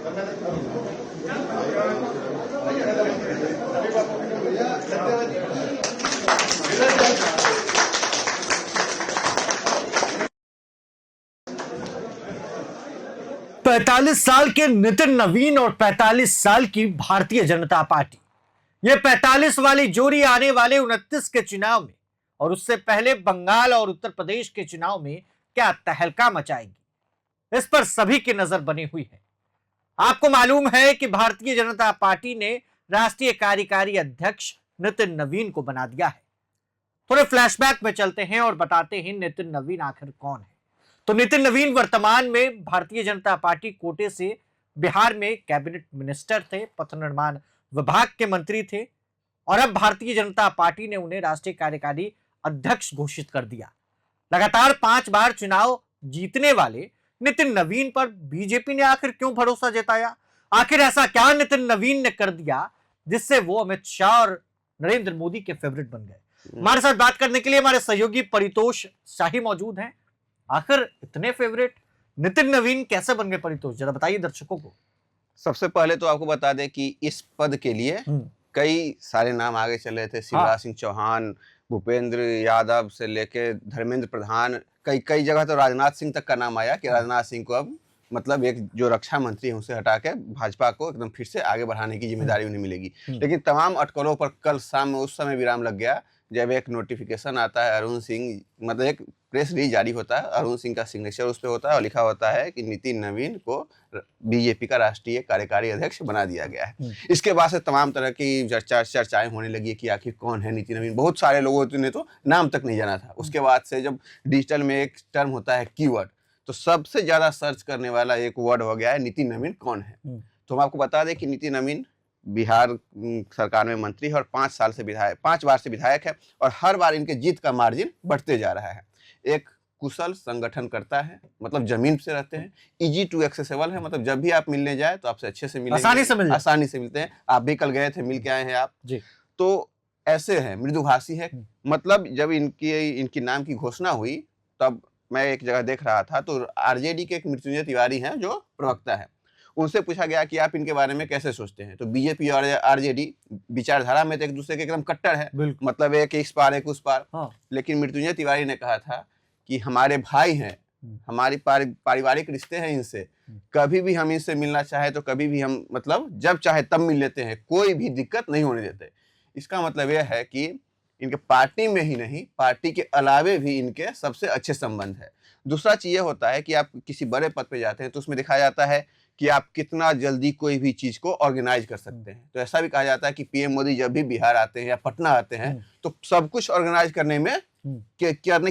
पैंतालीस साल के नितिन नवीन और 45 साल की भारतीय जनता पार्टी, ये 45 वाली जोड़ी आने वाले 29 के चुनाव में और उससे पहले बंगाल और उत्तर प्रदेश के चुनाव में क्या तहलका मचाएगी, इस पर सभी की नजर बनी हुई है। आपको मालूम है कि भारतीय जनता पार्टी ने राष्ट्रीय कार्यकारी अध्यक्ष नितिन नवीन को बना दिया है। थोड़े फ्लैशबैक में चलते हैं और बताते हैं नितिन नवीन आखिर कौन है। तो नितिन नवीन वर्तमान में भारतीय जनता पार्टी कोटे से बिहार में कैबिनेट मिनिस्टर थे, पथ निर्माण विभाग के मंत्री थे और अब भारतीय जनता पार्टी ने उन्हें राष्ट्रीय कार्यकारी अध्यक्ष घोषित कर दिया। लगातार 5 बार चुनाव जीतने वाले नितिन नवीन पर बीजेपी ने आखिर क्यों भरोसा जताया? आखिर ऐसा क्या नितिन नवीन ने कर दिया जिससे वो अमित शाह और नरेंद्र मोदी के फेवरेट बन गए? हमारे साथ बात करने के लिए हमारे सहयोगी परितोष शाही मौजूद हैं। आखिर इतने फेवरेट नितिन नवीन कैसे बन गए परितोष, जरा बताइए दर्शकों को। सबसे पहले तो आपको बता दें कि इस पद के लिए कई सारे नाम आगे चल रहे थे। शिवराज सिंह चौहान, भूपेंद्र यादव से लेके धर्मेंद्र प्रधान, कई जगह तो राजनाथ सिंह तक का नाम आया कि राजनाथ सिंह को अब मतलब एक जो रक्षा मंत्री है उसे हटा के भाजपा को एकदम फिर से आगे बढ़ाने की जिम्मेदारी उन्हें मिलेगी। लेकिन तमाम अटकलों पर कल शाम में उस समय विराम लग गया जब एक नोटिफिकेशन आता है, अरुण सिंह मतलब एक प्रेस रिलीज जारी होता है, अरुण सिंह का सिग्नेचर उस पर होता है और लिखा होता है कि नितिन नवीन को बीजेपी का राष्ट्रीय कार्यकारी अध्यक्ष बना दिया गया है। इसके बाद से तमाम तरह की चर्चाएं होने लगी कि आखिर कौन है नितिन नवीन। बहुत सारे लोगों ने तो नाम तक नहीं जाना था। उसके बाद से जब डिजिटल में एक टर्म होता है कीवर्ड, तो सबसे ज्यादा सर्च करने वाला एक वर्ड हो गया है नितिन नवीन कौन है। तो हम आपको बता दें कि नितिन नवीन बिहार सरकार में मंत्री है और 5 बार से विधायक है और हर बार इनके जीत का मार्जिन बढ़ते जा रहा है। एक कुशल संगठन करता है, मतलब जमीन से रहते हैं, इजी टू एक्सेसिबल है, मतलब जब भी आप मिलने जाए तो आपसे अच्छे से मिलेंगे, आसानी से मिलते हैं। आप भी कल गए थे, मिल के आए हैं आप जी। तो ऐसे हैं, मृदुभाषी है। मतलब जब इनकी नाम की घोषणा हुई तब मैं एक जगह देख रहा था तो आरजेडी के एक मृत्युंजय तिवारी हैं जो प्रवक्ता है, उनसे पूछा गया कि आप इनके बारे में कैसे सोचते हैं। तो बीजेपी और आरजेडी विचारधारा में तो एक दूसरे के एकदम कट्टर है, मतलब एक इस पार एक उस पार। लेकिन मृत्युंजय तिवारी ने कहा था कि हमारे भाई हैं, हमारी पारिवारिक रिश्ते हैं इनसे, कभी भी हम इनसे मिलना चाहे तो कभी भी हम मतलब जब चाहे तब मिल लेते हैं, कोई भी दिक्कत नहीं होने देते। इसका मतलब यह है कि इनके पार्टी में ही नहीं, पार्टी के अलावे भी इनके सबसे अच्छे संबंध है। दूसरा चीज ये होता है कि आप किसी बड़े पद पे जाते हैं तो उसमें दिखाया जाता है कि आप कितना जल्दी कोई भी चीज को ऑर्गेनाइज कर सकते हैं। तो ऐसा भी कहा जाता है कि पीएम मोदी जब भी बिहार आते हैं या पटना आते हैं तो सब कुछ ऑर्गेनाइज करने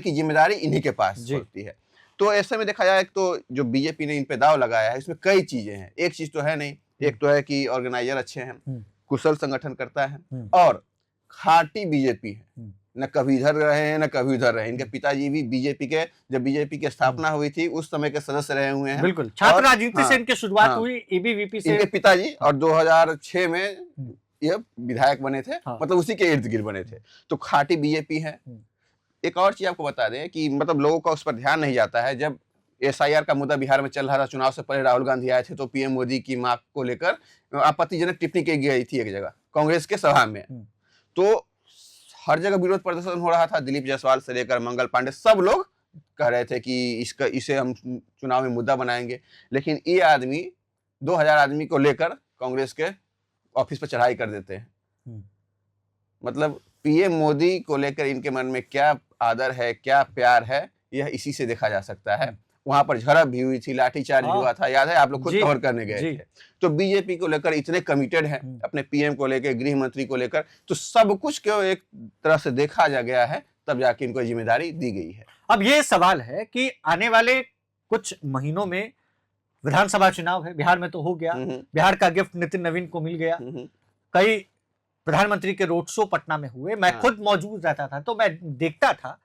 की जिम्मेदारी इन्हीं के पास होती है। तो ऐसे में देखा जाए तो जो बीजेपी ने इन पे दाव लगाया है इसमें कई चीजें हैं। एक चीज तो है नहीं, एक तो है कि ऑर्गेनाइजर अच्छे हैं, कुशल संगठन करता है और खाटी बीजेपी है, न कभी इधर रहे हैं न कभी उधर रहे। इनके पिताजी भी जब बीजेपी की स्थापना हुई थी उस समय के सदस्य रहे हुए हैं। बिल्कुल, छात्र राजनीति से इनकी शुरुआत हुई, एबीवीपी से। इनके पिताजी और 2006 में ये विधायक बने थे, मतलब उसी के इर्द गिर्द बने थे। तो खाटी बीजेपी है। एक और चीज आपको बता दें कि मतलब लोगों का उस पर ध्यान नहीं जाता है। जब एसआईआर का मुद्दा बिहार में चल रहा था, चुनाव से पहले राहुल गांधी आए थे तो पीएम मोदी की मां को लेकर आपत्तिजनक टिप्पणी की गई थी एक जगह कांग्रेस के सभा में। तो हर जगह विरोध प्रदर्शन हो रहा था। दिलीप जायसवाल से लेकर मंगल पांडे सब लोग कह रहे थे कि इसे हम चुनाव में मुद्दा बनाएंगे। लेकिन ये आदमी 2000 आदमी को लेकर कांग्रेस के ऑफिस पर चढ़ाई कर देते हैं। मतलब पीएम मोदी को लेकर इनके मन में क्या आदर है, क्या प्यार है, यह इसी से देखा जा सकता है। वहां पर झड़प भी हुई थी, लाठीचार्ज भी हुआ था, याद है? आप लोग खुद कवर करने गए थे। तो बीजेपी को लेकर इतने कमिटेड है, अपने पीएम को लेकर, गृह मंत्री को लेकर, तो सब कुछ क्यों एक तरह से देखा जा गया है, तब जाके इनको जिम्मेदारी दी गई है। अब ये सवाल है कि आने वाले कुछ महीनों में विधानसभा चुनाव है, बिहार में तो हो गया, बिहार का गिफ्ट नितिन नवीन को मिल गया। कई प्रधानमंत्री के रोड शो पटना में हुए, मैं खुद मौजूद रहता था तो मैं देखता था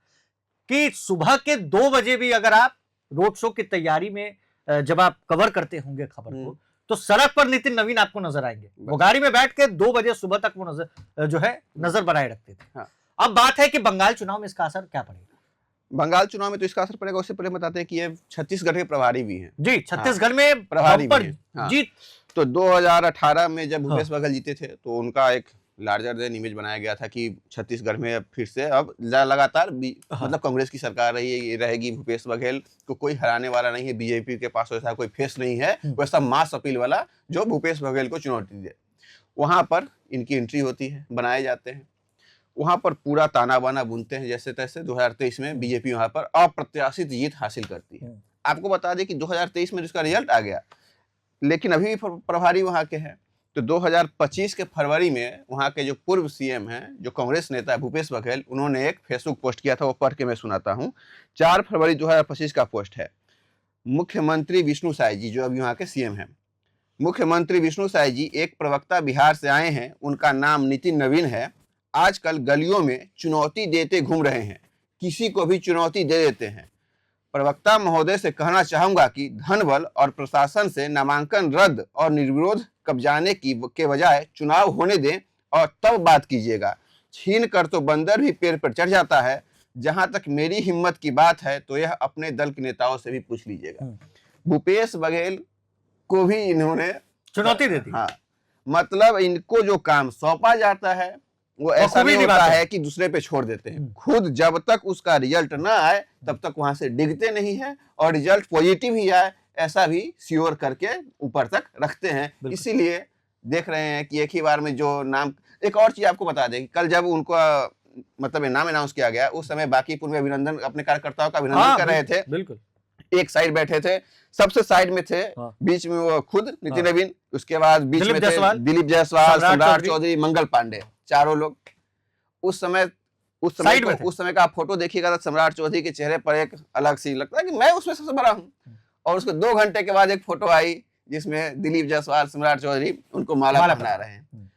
कि सुबह के 2 बजे भी अगर आप रोड शो की तैयारी में जब आप कवर करते होंगे खबर को, तो सड़क पर नितिन नवीन आपको नजर आएंगे। वो गाड़ी में बैठ के 2 बजे सुबह तक वो नजर बनाए रखते थे। अब बात है कि बंगाल चुनाव में इसका असर क्या पड़ेगा? बंगाल चुनाव में तो इसका असर पड़ेगा। उससे पहले बताते हैं कि ये छत्तीसगढ़ के प्रभारी भी हैं। जी, छत्तीसगढ़ में प्रभारी जीत तो 2018 में जब भूपेश बघेल जीते थे तो उनका एक लार्जर देन इमेज बनाया गया था कि छत्तीसगढ़ में अब फिर से अब लगातार मतलब कांग्रेस की सरकार रहेगी, भूपेश बघेल को कोई हराने वाला नहीं है, बीजेपी के पास वैसा कोई फेस नहीं है वैसा मास अपील वाला जो भूपेश बघेल को चुनौती दे। वहां पर इनकी एंट्री होती है, बनाए जाते हैं, वहां पर पूरा ताना बाना बुनते हैं जैसे तैसे। 2023 में बीजेपी वहां पर अप्रत्याशित जीत हासिल करती है। आपको बता दें कि 2023 में जिसका रिजल्ट आ गया, लेकिन अभी भी प्रभारी वहां के हैं। तो 2025 के फरवरी में वहां के जो पूर्व सीएम हैं, जो कांग्रेस नेता है भूपेश बघेल, उन्होंने एक फेसबुक पोस्ट किया था, वो पढ़ के मैं सुनाता हूं। 4 फरवरी 2025 का पोस्ट है। मुख्यमंत्री विष्णु साय जी, जो अभी वहां के सीएम हैं, मुख्यमंत्री विष्णु साय जी एक प्रवक्ता बिहार से आए हैं, उनका नाम नितिन नवीन है। आजकल गलियों में चुनौती देते घूम रहे हैं, किसी को भी चुनौती दे देते हैं। प्रवक्ता महोदय से कहना चाहूंगा कि धन बल और प्रशासन से नामांकन रद्द और निर्विरोध कब्जाने के बजाय चुनाव होने दें और तब बात कीजिएगा। छीन कर तो बंदर भी पेड़ पर चढ़ जाता है। जहां तक मेरी हिम्मत की बात है तो यह अपने दल के नेताओं से भी पूछ लीजिएगा। भूपेश बघेल को भी इन्होंने चुनौती दे दी। हाँ, मतलब इनको जो काम सौंपा जाता है वो ऐसा नहीं होता है कि दूसरे पे छोड़ देते हैं। खुद जब तक उसका रिजल्ट ना आए तब तक वहां से डिगते नहीं है, और रिजल्ट पॉजिटिव ही आए ऐसा भी श्योर करके ऊपर तक रखते हैं। इसीलिए देख रहे हैं कि एक ही बार में जो नाम। एक और चीज आपको बता दें, कल जब उनको मतलब नाम अनाउंस किया गया, उस समय बांकीपुर में अभिनंदन, अपने कार्यकर्ताओं का अभिनंदन कर रहे थे। बिल्कुल एक साइड बैठे थे, सबसे साइड में थे, बीच में वो खुद नितिन नवीन, उसके बाद बीच में थे दिलीप जायसवाल, सम्राट चौधरी, मंगल पांडे, चारों लोग। उस समय का फोटो देखिएगा तो सम्राट चौधरी के चेहरे पर एक अलग सी लगता है कि मैं उसमें सबसे बड़ा हूं। और उसके 2 घंटे के बाद एक फोटो आई जिसमें दिलीप जायसवाल, सम्राट चौधरी उनको माला पहना रहे हैं।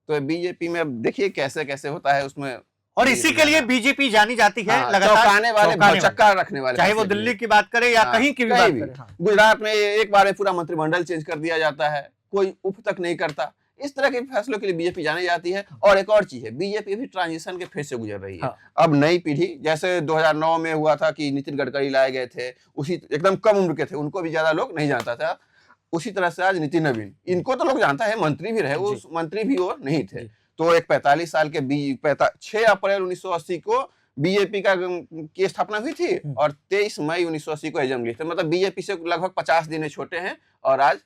तो बीजेपी में अब देखिए कैसे कैसे होता है उसमें। और इसी के लिए बीजेपी जानी जाती है, लगातार चौंकाने वाले, चक्का रखने वाले, चाहे वो दिल्ली की बात करे या कहीं की भी बात करे। गुजरात में एक बार में पूरा मंत्रिमंडल चेंज कर दिया जाता है, कोई उफ तक नहीं करता। इस तरह के फैसलों के लिए बीजेपी जानी जाती है। और एक और चीज है, बीजेपी भी ट्रांजिशन के फेज से गुजर रही है। अब नई पीढ़ी, जैसे 2009 में हुआ था कि नितिन गडकरी लाए गए थे, उसी एकदम कम उम्र के थे, उनको भी ज्यादा लोग नहीं जानता था। उसी तरह से आज नितिन नवीन, इनको तो लोग जानता है, मंत्री भी रहे, वो मंत्री भी वो नहीं थे। तो एक 45 साल के 6 अप्रैल 1980 को बीजेपी की स्थापना हुई थी और 23 मई 1980 को एग्जाम ली थी। मतलब बीजेपी से लगभग 50 दिन छोटे हैं और आज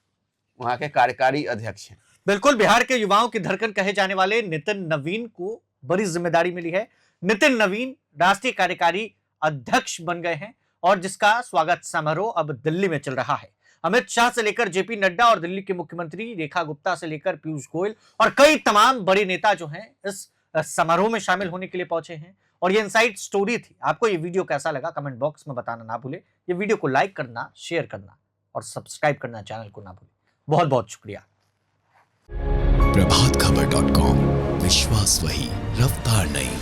वहां के कार्यकारी अध्यक्ष हैं। बिल्कुल, बिहार के युवाओं की धड़कन कहे जाने वाले नितिन नवीन को बड़ी जिम्मेदारी मिली है। नितिन नवीन राष्ट्रीय कार्यकारी अध्यक्ष बन गए हैं और जिसका स्वागत समारोह अब दिल्ली में चल रहा है। अमित शाह से लेकर जेपी नड्डा और दिल्ली के मुख्यमंत्री रेखा गुप्ता से लेकर पीयूष गोयल और कई तमाम बड़े नेता जो हैं इस समारोह में शामिल होने के लिए पहुंचे हैं। और ये इनसाइड स्टोरी थी। आपको ये वीडियो कैसा लगा कमेंट बॉक्स में बताना ना भूले। ये वीडियो को लाइक करना, शेयर करना और सब्सक्राइब करना चैनल को ना भूले। बहुत बहुत शुक्रिया। प्रभातखबर.com, विश्वास वही, रफ्तार नहीं।